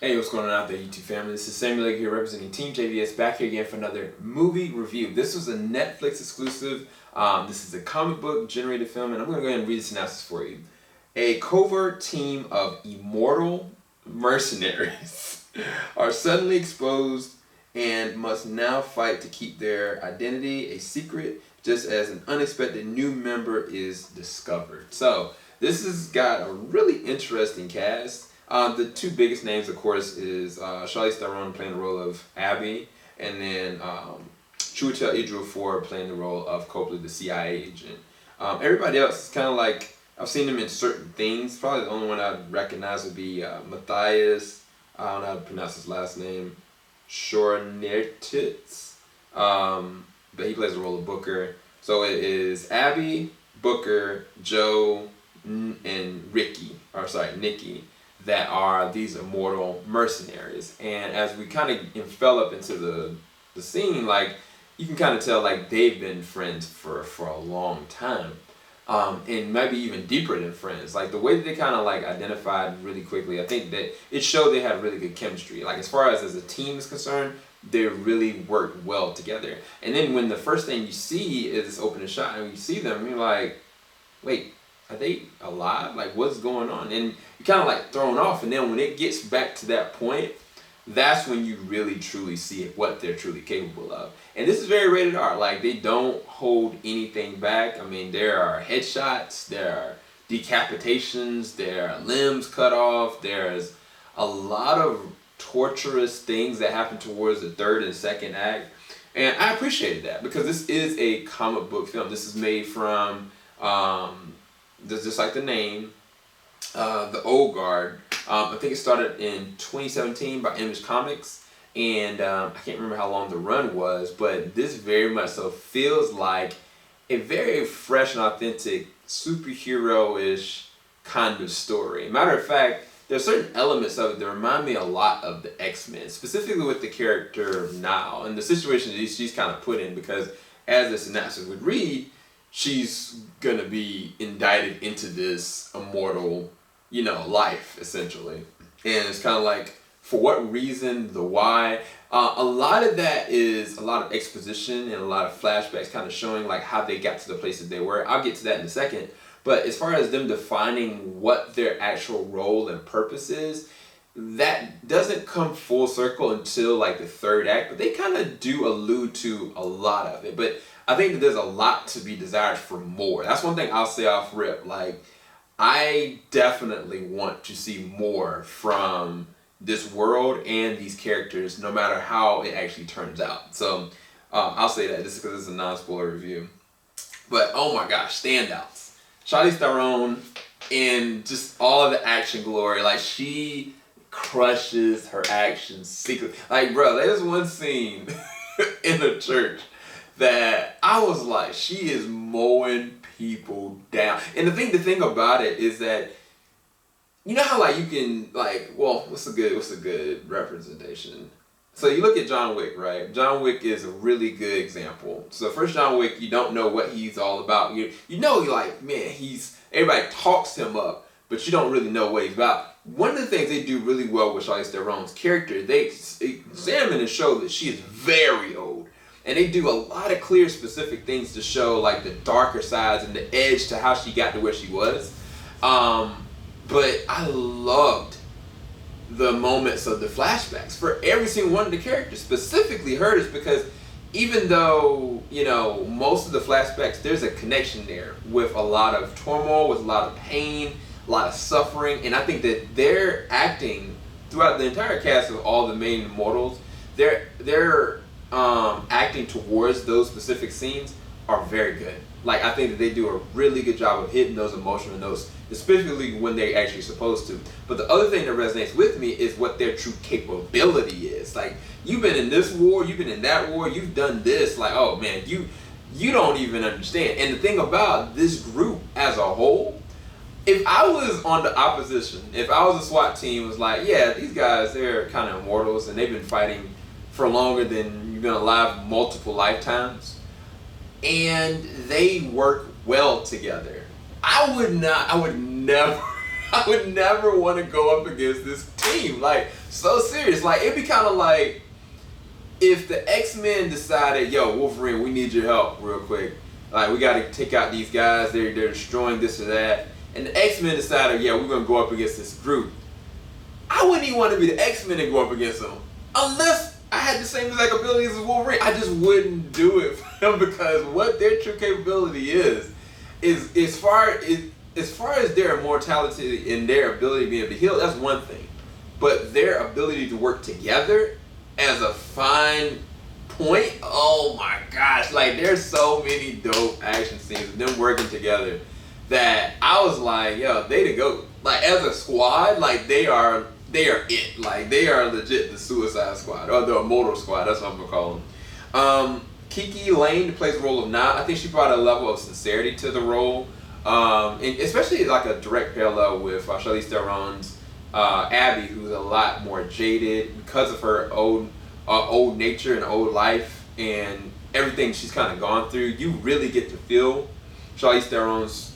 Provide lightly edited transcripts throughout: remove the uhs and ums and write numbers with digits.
Hey, what's going on out there, YouTube family? This is Samuel here representing Team JVS back here again for another movie review. This was a Netflix exclusive. This is a comic book generated film, and I'm going to go ahead and read the synopsis for you. A covert team of immortal mercenaries are suddenly exposed and must now fight to keep their identity a secret just as an unexpected new member is discovered. So, this has got a really interesting cast. The two biggest names, of course, is Charlize Theron playing the role of Abby, and then Chiwetel Ejiofor playing the role of Copley, the CIA agent. Everybody else is kind of like, I've seen them in certain things. Probably the only one I'd recognize would be Matthias. I don't know how to pronounce his last name. Shornertitz. But he plays the role of Booker. So it is Abby, Booker, Joe, and Nikki, that are these immortal mercenaries. And as we kind of envelop into the scene, like, you can kind of tell like they've been friends for a long time. And maybe even deeper than friends. Like the way that they kind of like identified really quickly, I think that it showed they had really good chemistry. Like as far as a team is concerned, they really worked well together. And then when the first thing you see is this opening shot and you see them, you're like, wait, are they alive? Like, what's going on? And you're kind of like thrown off. And then when it gets back to that point, that's when you really truly see what they're truly capable of. And this is very rated R. Like, they don't hold anything back. I mean, there are headshots, there are decapitations, there are limbs cut off, there's a lot of torturous things that happen towards the third and second act. And I appreciated that because this is a comic book film. This is made from just like the name, the Old Guard. I think it started in 2017 by Image Comics, and I can't remember how long the run was, but this very much so feels like a very fresh and authentic superhero-ish kind of story. Matter of fact, there are certain elements of it that remind me a lot of the X-Men, specifically with the character Nile and the situation that she's kind of put in, because as the synopsis would read, she's gonna be indicted into this immortal, life, essentially. And it's kind of like, for what reason, the why. A lot of that is a lot of exposition and a lot of flashbacks kind of showing like how they got to the places they were. I'll get to that in a second. But as far as them defining what their actual role and purpose is, that doesn't come full circle until like the third act. But they kind of do allude to a lot of it. But I think that there's a lot to be desired for more. That's one thing I'll say off rip. Like, I definitely want to see more from this world and these characters, no matter how it actually turns out. So I'll say that just because it's a non-spoiler review. But oh my gosh, standouts. Charlize Theron in just all of the action glory. Like, she crushes her action secretly. Like, bro, there's one scene in a church that I was like, she is mowing people down. And the thing about it is that, you know how like you can like, well, what's a good representation? So you look at John Wick, right? John Wick is a really good example. So first John Wick, you don't know what he's all about. You know, you're like, man, everybody talks him up, but you don't really know what he's about. One of the things they do really well with Charlize Theron's character, they examine and show that she is very old. And they do a lot of clear, specific things to show like the darker sides and the edge to how she got to where she was. But I loved the moments of the flashbacks for every single one of the characters, specifically hers, because even though, most of the flashbacks, there's a connection there with a lot of turmoil, with a lot of pain, a lot of suffering. And I think that their acting throughout the entire cast of all the main immortals, they're acting towards those specific scenes are very good. Like, I think that they do a really good job of hitting those emotional notes, especially when they're actually supposed to. But the other thing that resonates with me is what their true capability is. Like, you've been in this war, you've been in that war, you've done this. Like, oh man, you don't even understand. And the thing about this group as a whole, if I was on the opposition, if I was a SWAT team, it was like, yeah, these guys, they're kind of immortals and they've been fighting for longer than you've been alive multiple lifetimes. And they work well together. I would never I would never want to go up against this team. Like, so serious. Like, it'd be kind of like if the X-Men decided, yo, Wolverine, we need your help real quick. Like, we got to take out these guys. They're destroying this or that. And the X-Men decided, yeah, we're going to go up against this group. I wouldn't even want to be the X-Men and go up against them. Unless I had the same exact abilities as Wolverine. I just wouldn't do it for them, because what their true capability is as far as their immortality and their ability to be able to heal, that's one thing. But their ability to work together as a fine point, oh my gosh, like there's so many dope action scenes of them working together that I was like, yo, they the GOAT. Like, as a squad, like they are it. Like, they are legit the Suicide Squad, or the Immortal Squad, that's what I'm gonna call them. Kiki Layne plays the role of Nile. I think she brought a level of sincerity to the role, and especially like a direct parallel with Charlize Theron's Abby, who's a lot more jaded because of her old nature and old life and everything she's kind of gone through. You really get to feel Charlize Theron's,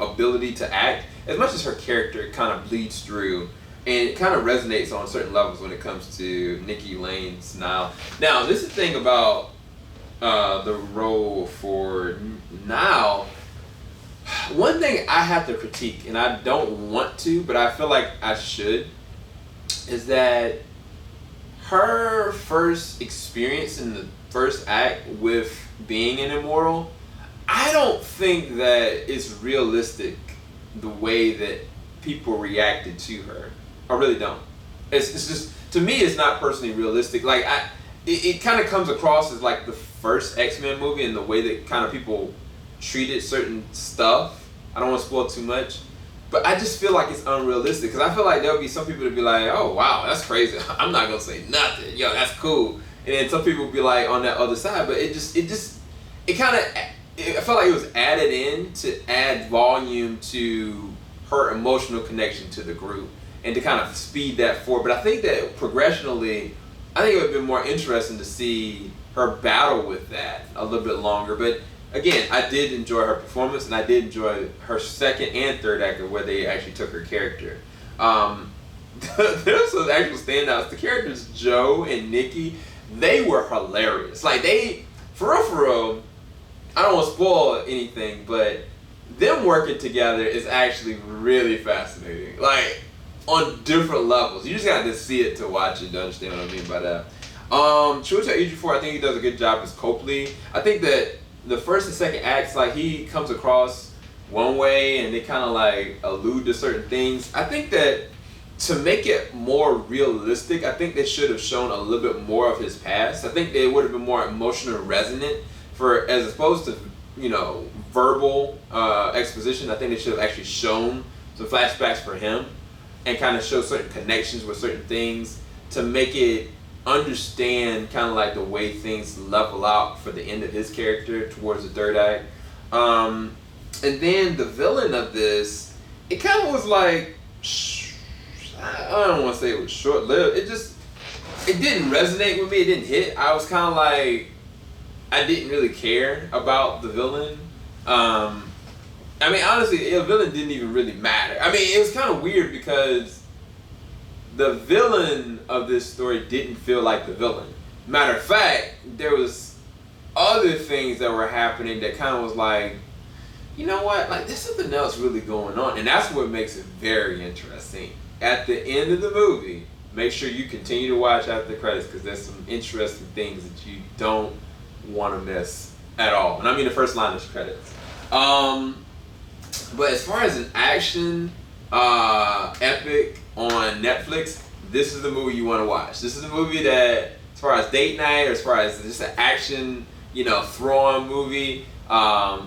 ability to act, as much as her character kind of bleeds through, and it kind of resonates on certain levels when it comes to Kiki Layne's Nile. Now, this is the thing about the role for Nile. One thing I have to critique, and I don't want to, but I feel like I should, is that her first experience in the first act with being an immortal, I don't think that it's realistic the way that people reacted to her. I really don't. It's just, to me, it's not personally realistic. Like, it kind of comes across as like the first X-Men movie and the way that kind of people treated certain stuff. I don't want to spoil too much, but I just feel like it's unrealistic, because I feel like there'll be some people that be like, oh wow, that's crazy. I'm not gonna say nothing. Yo, that's cool. And then some people will be like on that other side, but it kind of, I felt like it was added in to add volume to her emotional connection to the group and to kind of speed that forward. But I think that progressionally, I think it would have been more interesting to see her battle with that a little bit longer. But again, I did enjoy her performance, and I did enjoy her second and third act where they actually took her character. There's some actual standouts. The characters Joe and Nikki, they were hilarious. Like, they, for real, I don't want to spoil anything, but them working together is actually really fascinating. Like, on different levels. You just got to see it to watch it to understand what I mean by that. Chiwetel Ejiofor, I think he does a good job as Copley. I think that the first and second acts, like, he comes across one way and they kind of like allude to certain things. I think that to make it more realistic, I think they should have shown a little bit more of his past. I think they would have been more emotional resonant as opposed to, verbal exposition. I think they should have actually shown some flashbacks for him and kind of show certain connections with certain things to make it understand kind of like the way things level out for the end of his character towards the third act. And then the villain of this, it kind of was like, I don't want to say it was short-lived. It didn't resonate with me. It didn't hit. I was kind of like, I didn't really care about the villain. I mean, honestly, the villain didn't even really matter. I mean, it was kind of weird because the villain of this story didn't feel like the villain. Matter of fact, there was other things that were happening that kind of was like, you know what? Like, there's something else really going on. And that's what makes it very interesting. At the end of the movie, make sure you continue to watch after the credits, because there's some interesting things that you don't want to miss at all. And I mean the first line is credits. But as far as an action epic on Netflix, this is the movie you want to watch. This is the movie that, as far as date night or as far as just an action, throw-on movie,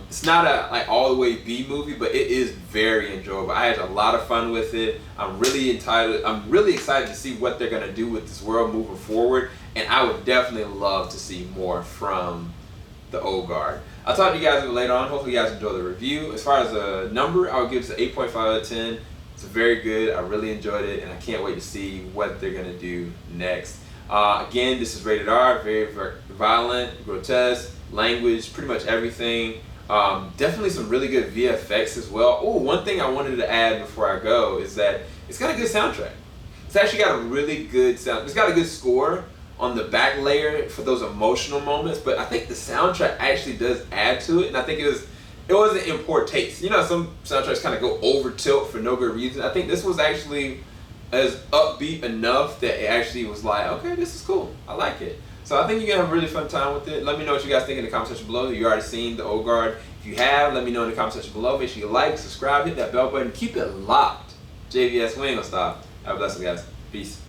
it's not a like all the way B movie, but it is very enjoyable. I had a lot of fun with it. I'm really excited to see what they're gonna do with this world moving forward, and I would definitely love to see more from the old guard. I'll talk to you guys later on. Hopefully you guys enjoy the review. As far as a number, I would give it an 8.5 out of 10. It's very good. I really enjoyed it, and I can't wait to see what they're gonna do next. Again, this is rated R, very violent, grotesque, language, pretty much everything. Definitely some really good VFX as well. Oh, one thing I wanted to add before I go is that it's got a good soundtrack. It's actually got a really good sound. It's got a good score on the back layer for those emotional moments, but I think the soundtrack actually does add to it, and I think it wasn't in poor taste. You know, some soundtracks kind of go over tilt for no good reason. I think this was actually as upbeat enough that it actually was like, okay, this is cool. I like it. So I think you're going to have a really fun time with it. Let me know what you guys think in the comment section below. You already seen the Old Guard. If you have, let me know in the comment section below. Make sure you like, subscribe, hit that bell button. Keep it locked. JVS, we ain't gonna stop. Have a blessing, guys. Peace.